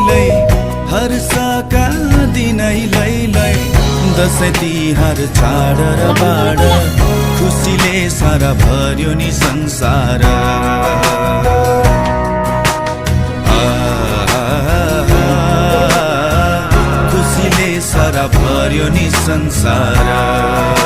लै हर्षका दिनै लै दशैं तिहार चाड र बाड खुसीले सारा भर्यो नि संसार खुसीले सारा भर्यो नि संसार